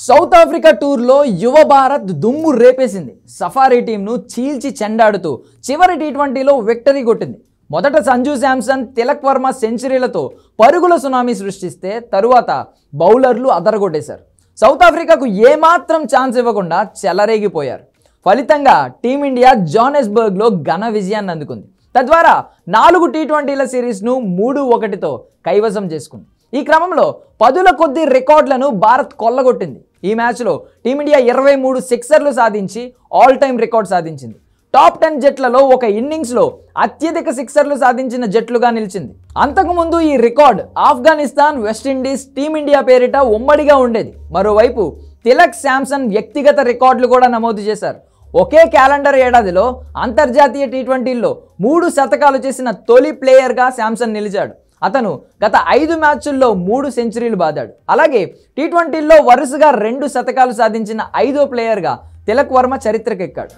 South Africa టూర్లో యువ భారత్ దుమ్ము రేపేసింది. సఫారీ టీంను చీల్చి చెండాడుతూ చివరి టీ20లో విక్టరీ కొట్టింది. మొదట సంజు శాంసన్, తిలక్ వర్మ సెంచరీలతో పరుగుల సునామీ సృష్టిస్తే తరువాత బౌలర్లు అదరగొట్టేశారు. సౌత్ ఆఫ్రికాకు ఏమాత్రం ఛాన్స్ ఇవ్వకుండా చెలరేగిపోయారు. ఫలితంగా టీమిండియా జోహానెస్బర్గ్లో ఘన విజయాన్ని అందుకుంది. తద్వారా 4 టీ20ల సిరీస్ను 3-1తో కైవసం చేసుకుంది. ఈ క్రమంలో పదుల కొద్ది రికార్డులను భారత్ కొల్లగొట్టింది. ఈ మ్యాచ్లో టీమిండియా 23 సిక్సర్లు సాధించి ఆల్ టైమ్ రికార్డ్ సాధించింది. టాప్ 10 జట్లలో ఒక ఇన్నింగ్స్లో అత్యధిక సిక్సర్లు సాధించిన జట్లుగా నిలిచింది. అంతకుముందు ఈ రికార్డ్ ఆఫ్ఘనిస్తాన్, వెస్టిండీస్, టీమిండియా పేరిట ఉమ్మడిగా ఉండేది. మరోవైపు తిలక్, శాంసన్ వ్యక్తిగత రికార్డులు కూడా నమోదు చేశారు. ఒకే క్యాలెండర్ ఏడాదిలో అంతర్జాతీయ టీ20ల్లో 3 శతకాలు చేసిన తొలి ప్లేయర్గా శాంసన్ నిలిచాడు. అతను గత 5 మ్యాచ్ల్లో 3 సెంచరీలు బాదాడు. అలాగే టీ20ల్లో వరుసగా 2 శతకాలు సాధించిన 5వ ప్లేయర్గా తిలక్ వర్మ చరిత్రకెక్కాడు.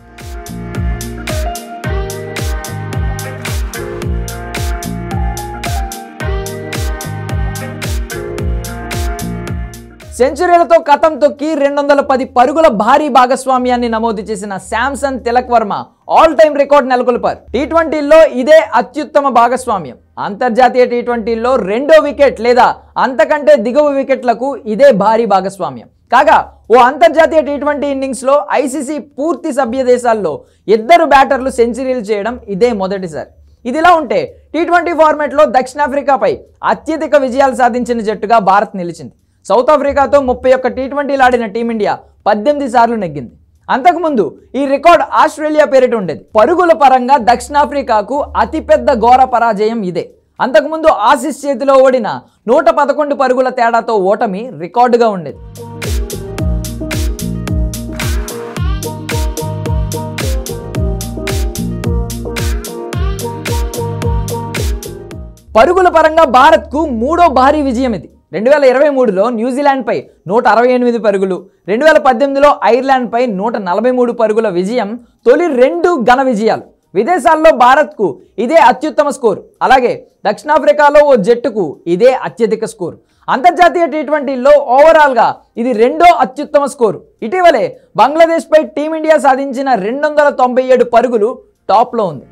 సెంచరీలతో కథం తొక్కి 210 పరుగుల భారీ భాగస్వామ్యాన్ని నమోదు చేసిన Samson, Tilak Varma all time record నెలకొల్పారు. టీ20ల్లో ఇదే అత్యుత్తమ భాగస్వామ్యం. అంతర్జాతీయ టీ20ల్లో 2వ వికెట్ లేదా అంతకంటే దిగువ వికెట్లకు ఇదే భారీ భాగస్వామ్యం. కాగా ఓ అంతర్జాతీయ టీ20 ఇన్నింగ్స్లో ఐసీసీ పూర్తి సభ్య దేశాల్లో 2 బ్యాటర్లు సెంచరీలు చేయడం ఇదే మొదటిసారి. ఇదిలా ఉంటే టీ20 ఫార్మాట్లో దక్షిణాఫ్రికాపై అత్యధిక విజయాలు సాధించిన జట్టుగా భారత్ నిలిచింది. సౌత్ ఆఫ్రికాతో 31 టీ20లు ఆడిన టీమిండియా 18 సార్లు నెగ్గింది. అంతకుముందు ఈ రికార్డ్ ఆస్ట్రేలియా పేరిట ఉండేది. పరుగుల పరంగా దక్షిణాఫ్రికాకు అతిపెద్ద ఘోర పరాజయం ఇదే. అంతకుముందు ఆసీస్ చేతిలో ఓడిన 111 పరుగుల తేడాతో ఓటమి రికార్డుగా ఉండేది. పరుగుల పరంగా భారత్కు 3వ భారీ విజయం ఇది. 2023లో న్యూజిలాండ్పై 168 పరుగులు, 2018లో ఐర్లాండ్పై 143 పరుగుల విజయం తొలి 2 ఘన విజయాలు. విదేశాల్లో భారత్కు ఇదే అత్యుత్తమ స్కోరు. అలాగే దక్షిణాఫ్రికాలో ఓ జట్టుకు ఇదే అత్యధిక స్కోరు. అంతర్జాతీయ టీ20ల్లో ఓవరాల్గా ఇది 2వ అత్యుత్తమ స్కోరు. ఇటీవలే బంగ్లాదేశ్పై టీమిండియా సాధించిన 297 పరుగులు టాప్లో ఉంది.